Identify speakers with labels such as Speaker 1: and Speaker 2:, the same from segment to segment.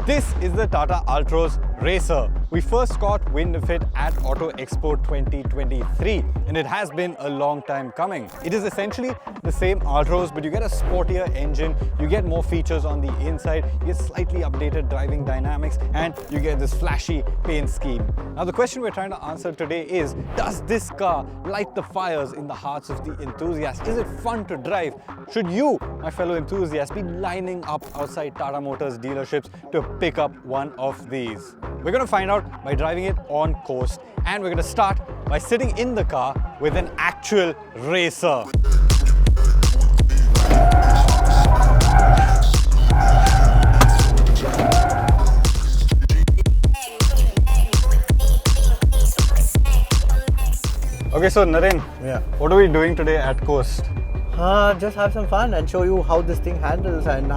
Speaker 1: This is the Tata Altroz Racer. We first got wind of it at Auto Expo 2023 and it has been a long time coming. It is essentially the same Altroz, but you get a sportier engine, you get more features on the inside, you get slightly updated driving dynamics, and you get this flashy paint scheme. Now the question we're trying to answer today is, does this car light the fires in the hearts of the enthusiasts? Is it fun to drive? Should you, my fellow enthusiasts, be lining up outside Tata Motors dealerships to pick up one of these? We're going to find out by driving it on coast, and we're going to start by sitting in the car with an actual racer. Okay, so Naren, what are we doing today at Coast?
Speaker 2: Just have some fun and show you how this thing handles, and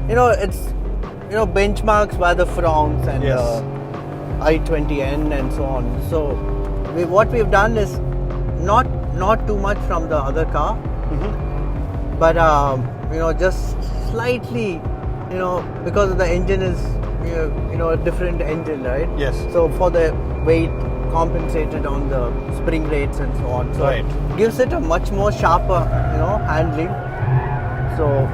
Speaker 2: it's benchmarks by the Francs and i20N and so on. So what we've done is not too much from the other car, but just slightly, because the engine is a different engine, right?
Speaker 1: Yes.
Speaker 2: So for the weight compensated on the spring rates and so on. So it gives it a much more sharper, handling. So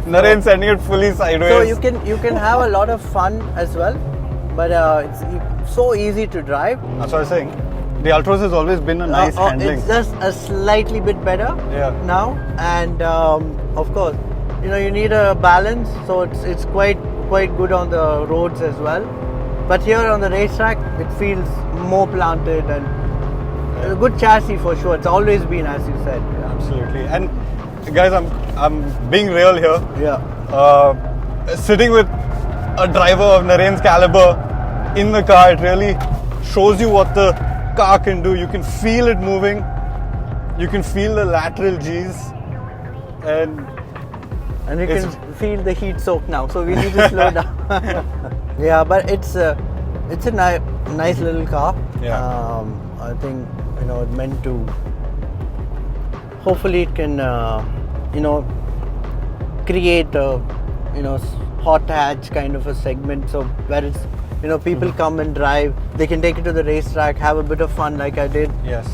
Speaker 1: Naren's sending it fully sideways.
Speaker 2: So you can have a lot of fun as well, but it's so easy to drive.
Speaker 1: That's what I was saying. The Altroz has always been a nice handling.
Speaker 2: It's just a slightly bit better now, and of course, you need a balance. So it's quite good on the roads as well. But here on the racetrack, it feels more planted and a good chassis for sure. It's always been, as you said.
Speaker 1: Yeah. Absolutely. And guys, I'm being real here.
Speaker 2: Yeah.
Speaker 1: Sitting with a driver of Naren's caliber in the car, it really shows you what the car can do. You can feel it moving. You can feel the lateral G's, and
Speaker 2: you can feel the heat soak now. So we need to slow down. Yeah, but it's a nice little car.
Speaker 1: Yeah.
Speaker 2: I think it's meant to. Hopefully, it can create a hot hatch kind of a segment. So where it's people come and drive, they can take it to the racetrack, have a bit of fun like I did.
Speaker 1: Yes.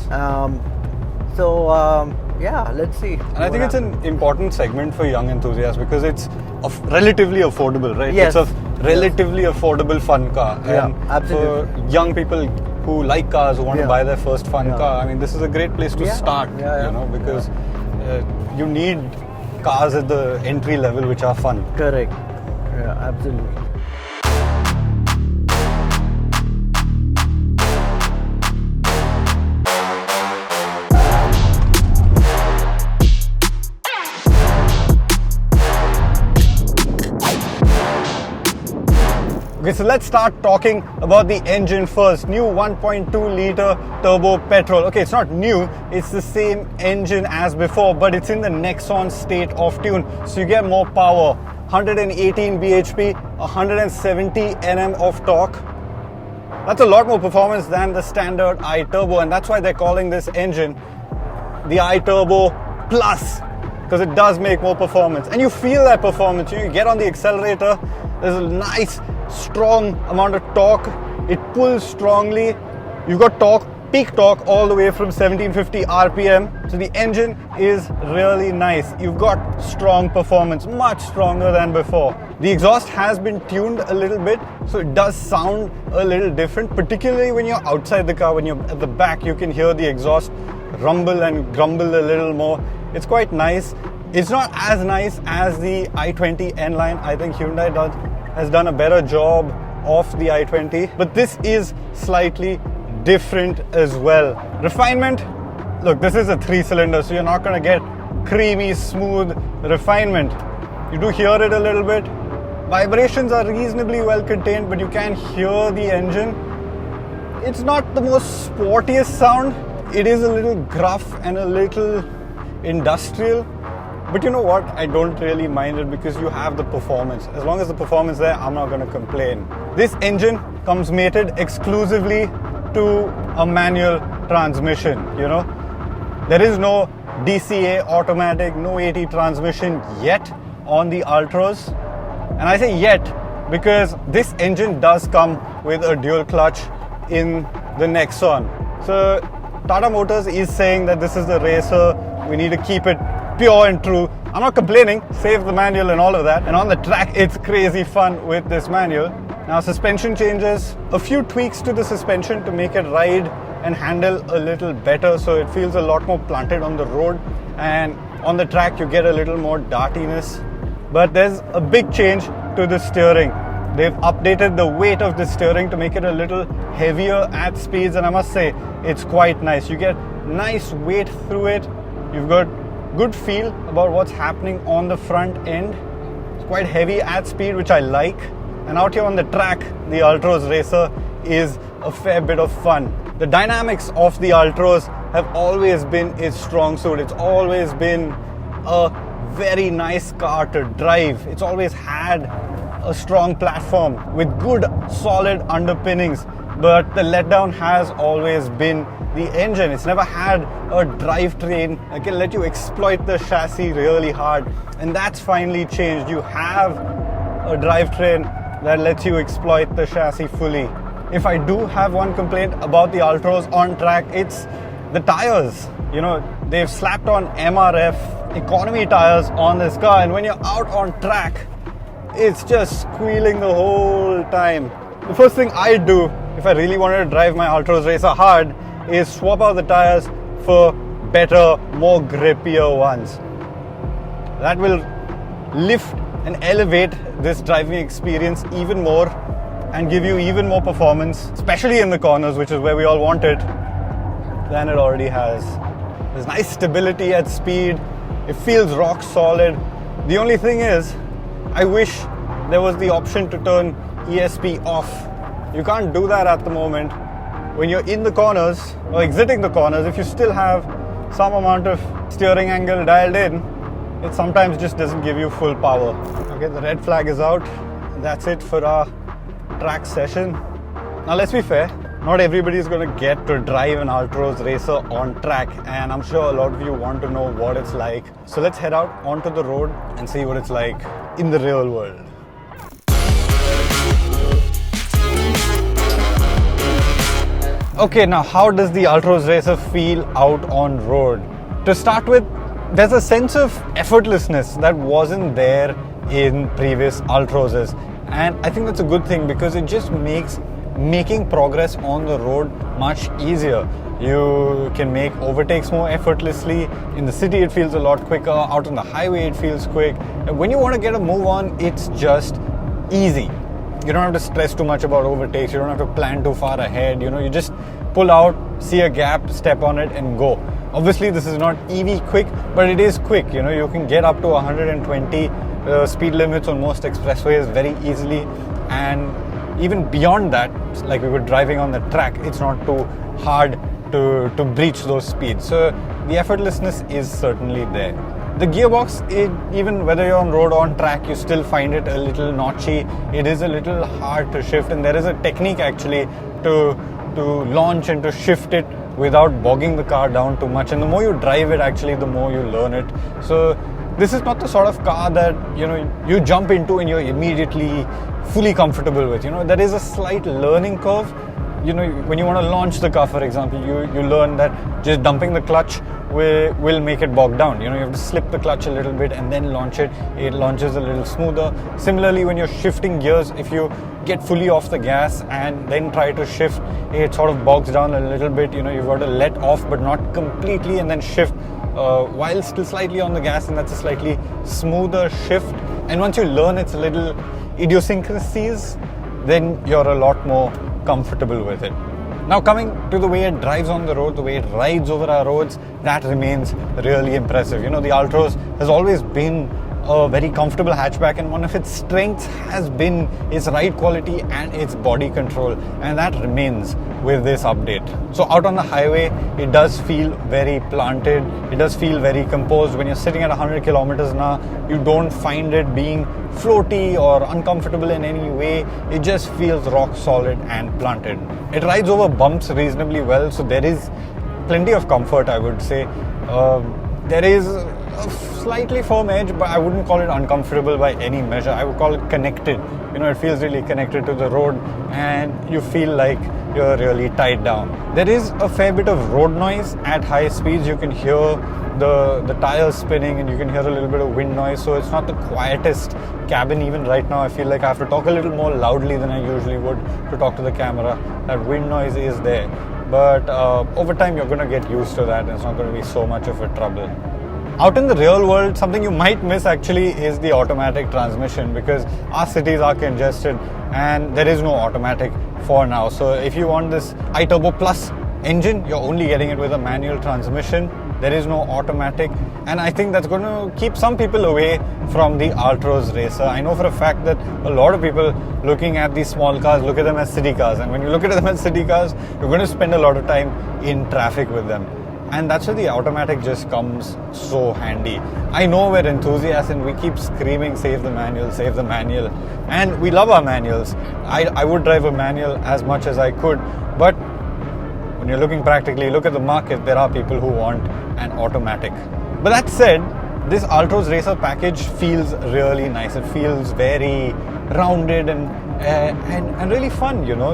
Speaker 2: Yeah, let's see.
Speaker 1: And I think it's an important segment for young enthusiasts because it's relatively affordable, right?
Speaker 2: Yes.
Speaker 1: It's a relatively affordable fun car.
Speaker 2: Yeah,
Speaker 1: and
Speaker 2: absolutely.
Speaker 1: For young people who like cars, who want to buy their first fun car, I mean, this is a great place to start, because you need cars at the entry level which are fun.
Speaker 2: Correct. Yeah, absolutely.
Speaker 1: Okay, so let's start talking about the engine first. New 1.2 litre turbo petrol. Okay, it's not new, it's the same engine as before, but it's in the Nexon state of tune. So you get more power, 118 bhp, 170 Nm of torque. That's a lot more performance than the standard iTurbo, and that's why they're calling this engine the iTurbo Plus, because it does make more performance. And you feel that performance. You get on the accelerator, there's a nice strong amount of torque. It pulls strongly. You've got peak torque all the way from 1750 RPM. So the engine is really nice. You've got strong performance, much stronger than before. The exhaust has been tuned a little bit, so it does sound a little different, particularly when you're outside the car. When you're at the back, you can hear the exhaust rumble and grumble a little more. It's quite nice. It's not as nice as the i20N line. I think Hyundai has done a better job of the i20, but this is slightly different as well. Refinement, look, this is a 3-cylinder, so you're not going to get creamy, smooth refinement. You do hear it a little bit. Vibrations are reasonably well contained, but you can hear the engine. It's not the most sportiest sound. It is a little gruff and a little industrial. But you know what? I don't really mind it because you have the performance. As long as the performance is there, I'm not going to complain. This engine comes mated exclusively to a manual transmission, There is no DCA automatic, no AT transmission yet. on the Altroz. And I say yet because this engine does come with a dual clutch in the Nexon. So Tata Motors is saying that this is the Racer, we need to keep it pure and true. I'm not complaining, save the manual and all of that. And on the track, it's crazy fun with this manual. Now suspension changes, a few tweaks to the suspension to make it ride and handle a little better, so it feels a lot more planted on the road, and on the track you get a little more dartiness. But there's a big change to the steering. They've updated the weight of the steering to make it a little heavier at speeds, and I must say it's quite nice. You get nice weight through it. You've got good feel about what's happening on the front end. It's quite heavy at speed, which I like. And out here on the track, the Altroz Racer is a fair bit of fun. The dynamics of the Altroz have always been its strong suit. It's always been a very nice car to drive. It's always had a strong platform with good solid underpinnings, but the letdown has always been the engine. It's never had a drivetrain that can let you exploit the chassis really hard, and that's finally changed. You have a drivetrain that lets you exploit the chassis fully. If I do have one complaint about the Altroz on track, it's the tires. You know, they've slapped on MRF economy tires on this car, and when you're out on track, it's just squealing the whole time. The first thing I do if I really wanted to drive my Altroz Racer hard is swap out the tires for better, more grippier ones. That will lift and elevate this driving experience even more and give you even more performance, especially in the corners, which is where we all want it, than it already has. There's nice stability at speed. It feels rock solid. The only thing is, I wish there was the option to turn ESP off. You can't do that at the moment. When you're in the corners or exiting the corners, if you still have some amount of steering angle dialed in, it sometimes just doesn't give you full power. Okay, the red flag is out. That's it for our track session. Now let's be fair, not everybody is going to get to drive an Altroz Racer on track, and I'm sure a lot of you want to know what it's like. So let's head out onto the road and see what it's like in the real world. Okay, now how does the Altroz Racer feel out on road? To start with, there's a sense of effortlessness that wasn't there in previous Altrozes, and I think that's a good thing because it just makes making progress on the road much easier. You can make overtakes more effortlessly. In the city it feels a lot quicker. Out on the highway it feels quick. And when you want to get a move on, it's just easy. You don't have to stress too much about overtakes. You don't have to plan too far ahead. You know, you just pull out, see a gap, step on it and go. Obviously this is not EV quick, but it is quick. You know, you can get up to 120 speed limits on most expressways very easily, and even beyond that, like we were driving on the track, it's not too hard to breach those speeds. So the effortlessness is certainly there. The gearbox, even whether you're on road or on track, you still find it a little notchy. It is a little hard to shift, and there is a technique actually to launch and to shift it without bogging the car down too much. And the more you drive it, actually, the more you learn it. So this is not the sort of car that, you know, you jump into and you're immediately fully comfortable with. You know, there is a slight learning curve. You know, when you want to launch the car, for example, you learn that just dumping the clutch will make it bog down. You know, you have to slip the clutch a little bit and then launch it. It launches a little smoother. Similarly, when you're shifting gears, if you get fully off the gas and then try to shift, it sort of bogs down a little bit. You know, you've got to let off but not completely and then shift while still slightly on the gas, and that's a slightly smoother shift. And once you learn its little idiosyncrasies, then you're a lot more comfortable with it. Now coming to the way it drives on the road, the way it rides over our roads, that remains really impressive. You know, the Altroz has always been a very comfortable hatchback, and one of its strengths has been its ride quality and its body control, and that remains with this update. So out on the highway, it does feel very planted, it does feel very composed. When you're sitting at 100 kilometers an hour, you don't find it being floaty or uncomfortable in any way. It just feels rock solid and planted. It rides over bumps reasonably well, so there is plenty of comfort, I would say. There is a slightly firm edge, but I wouldn't call it uncomfortable by any measure. I would call it connected. You know, it feels really connected to the road and you feel like you're really tied down. There is a fair bit of road noise at high speeds. You can hear the tires spinning and you can hear a little bit of wind noise, so it's not the quietest cabin. Even right now I feel like I have to talk a little more loudly than I usually would to talk to the camera. That wind noise is there, but over time you're going to get used to that and it's not going to be so much of a trouble. Out in the real world, something you might miss actually is the automatic transmission, because our cities are congested and there is no automatic for now. So if you want this iTurbo Plus engine, you're only getting it with a manual transmission. There is no automatic, and I think that's going to keep some people away from the Altroz Racer. I know for a fact that a lot of people looking at these small cars look at them as city cars, and when you look at them as city cars, you're going to spend a lot of time in traffic with them. And that's where the automatic just comes so handy. I know we're enthusiasts and we keep screaming, save the manual, save the manual. And we love our manuals. I would drive a manual as much as I could, but when you're looking practically, look at the market, there are people who want an automatic. But that said, this Altroz Racer package feels really nice. It feels very rounded and really fun, you know.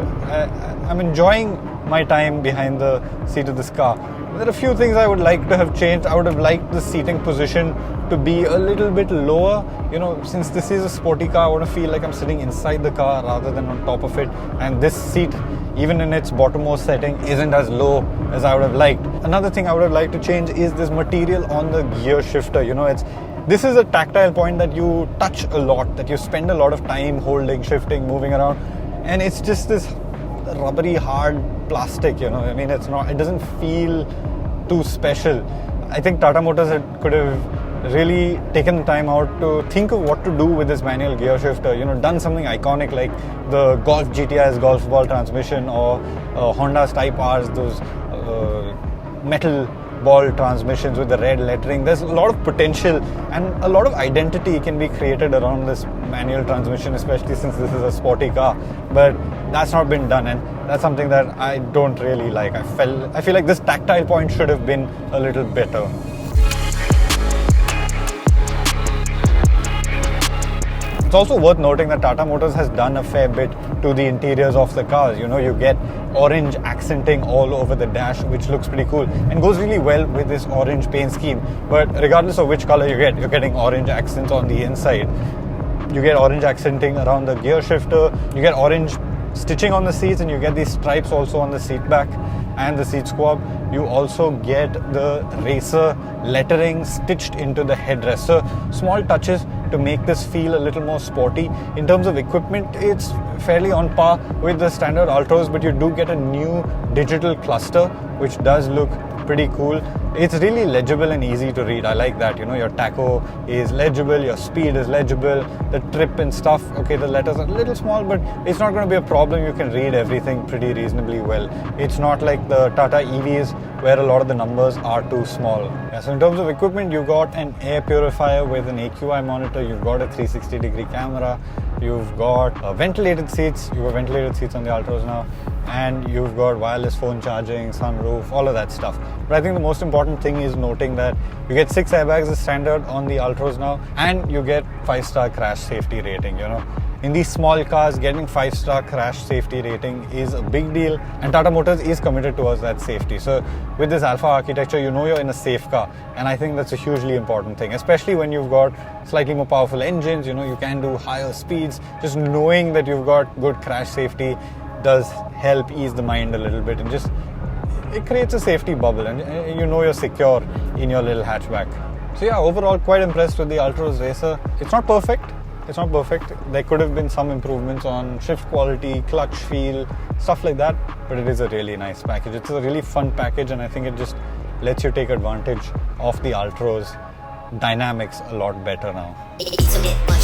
Speaker 1: I'm enjoying my time behind the seat of this car. There are a few things I would like to have changed. I would have liked the seating position to be a little bit lower. You know, since this is a sporty car, I want to feel like I'm sitting inside the car rather than on top of it. And this seat, even in its bottommost setting, isn't as low as I would have liked. Another thing I would have liked to change is this material on the gear shifter. You know, this is a tactile point that you touch a lot, that you spend a lot of time holding, shifting, moving around. And it's just this rubbery, hard plastic, you know. I mean, it doesn't feel too special. I think Tata Motors could have really taken the time out to think of what to do with this manual gear shifter, you know, done something iconic like the Golf GTI's golf ball transmission, or Honda's Type R's, those metal ball transmissions with the red lettering. There's a lot of potential and a lot of identity can be created around this manual transmission, especially since this is a sporty car. But that's not been done, and that's something that I don't really like. I feel like this tactile point should have been a little better. It's also worth noting that Tata Motors has done a fair bit to the interiors of the cars. You know, you get orange accenting all over the dash, which looks pretty cool and goes really well with this orange paint scheme. But regardless of which color you get, you're getting orange accents on the inside. You get orange accenting around the gear shifter, you get orange stitching on the seats, and you get these stripes also on the seat back and the seat squab. You also get the Racer lettering stitched into the headrest. So small touches to make this feel a little more sporty. In terms of equipment, it's fairly on par with the standard Altroz, but you do get a new digital cluster, which does look pretty cool. It's really legible and easy to read. I like that. You know, your tacho is legible, your speed is legible, the trip and stuff, okay, the letters are a little small, but it's not going to be a problem. You can read everything pretty reasonably well. It's not like the Tata EVs where a lot of the numbers are too small. Yeah, so in terms of equipment, you've got an air purifier with an AQI monitor, you've got a 360-degree camera, you've got ventilated seats. You've got ventilated seats on the Altroz now, and you've got wireless phone charging, sunroof, all of that stuff. But I think the most important thing is noting that you get 6 airbags as standard on the Altroz now, and you get 5-star crash safety rating. You know, in these small cars, getting 5-star crash safety rating is a big deal, and Tata Motors is committed towards that safety. So with this Alpha architecture, you know you're in a safe car, and I think that's a hugely important thing, especially when you've got slightly more powerful engines. You know, you can do higher speeds. Just knowing that you've got good crash safety does help ease the mind a little bit, and just it creates a safety bubble, and you know you're secure in your little hatchback. So yeah, overall quite impressed with the Altroz Racer. It's not perfect. There could have been some improvements on shift quality, clutch feel, stuff like that, but it is a really nice package. It's a really fun package, and I think it just lets you take advantage of the Altroz dynamics a lot better now.
Speaker 3: It's a bit much.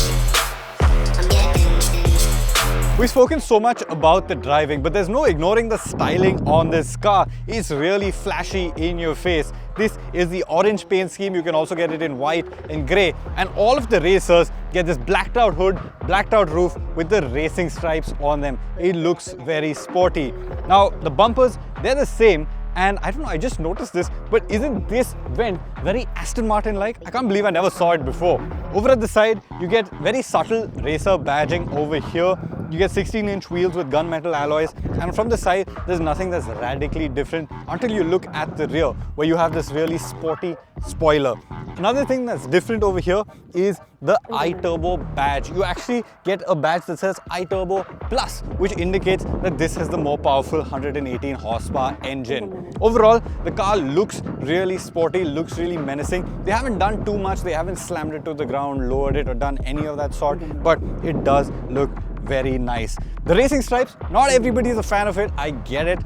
Speaker 1: We've spoken so much about the driving, but there's no ignoring the styling on this car. It's really flashy in your face. This is the orange paint scheme. You can also get it in white and grey, and all of the racers get this blacked out hood, blacked out roof with the racing stripes on them. It looks very sporty. Now the bumpers, they're the same And I don't know, I just noticed this, but isn't this vent very Aston Martin-like? I can't believe I never saw it before. Over at the side, you get very subtle racer badging over here. You get 16-inch wheels with gunmetal alloys, and from the side, there's nothing that's radically different until you look at the rear, where you have this really sporty spoiler. Another thing that's different over here is the iTurbo badge. You actually get a badge that says iTurbo Plus, which indicates that this has the more powerful 118 horsepower engine. Overall, the car looks really sporty, looks really menacing. They haven't done too much, they haven't slammed it to the ground, lowered it, or done any of that sort, but it does look very nice. The racing stripes, not everybody is a fan of it, I get it.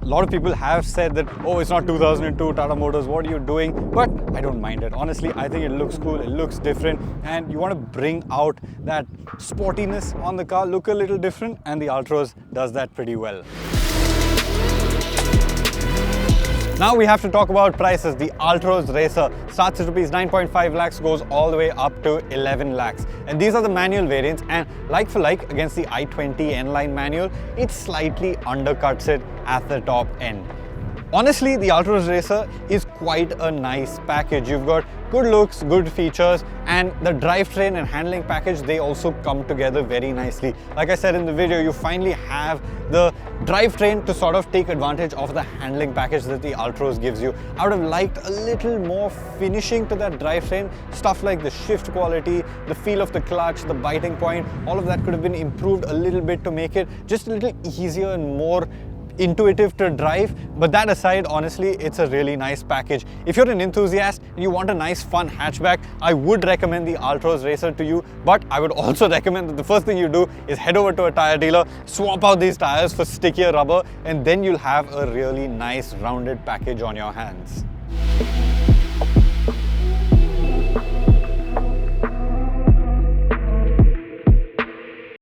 Speaker 1: A lot of people have said that, oh, it's not 2002 Tata Motors, what are you doing? But I don't mind it. Honestly, I think it looks cool, it looks different, and you want to bring out that sportiness on the car, look a little different, and the Altroz does that pretty well. Now we have to talk about prices. The Altroz Racer starts at rupees 9.5 lakhs, goes all the way up to 11 lakhs. And these are the manual variants, and like for like against the i20 N-Line manual, it slightly undercuts it at the top end. Honestly, the Altroz Racer is quite a nice package. You've got good looks, good features, and the drivetrain and handling package, they also come together very nicely. Like I said in the video, you finally have the drivetrain to sort of take advantage of the handling package that the Altroz gives you. I would have liked a little more finishing to that drivetrain. Stuff like the shift quality, the feel of the clutch, the biting point, all of that could have been improved a little bit to make it just a little easier and more intuitive to drive. But that aside, honestly, it's a really nice package. If you're an enthusiast and you want a nice fun hatchback, I would recommend the Altroz Racer to you, but I would also recommend that the first thing you do is head over to a tire dealer, swap out these tires for stickier rubber, and then you'll have a really nice rounded package on your hands.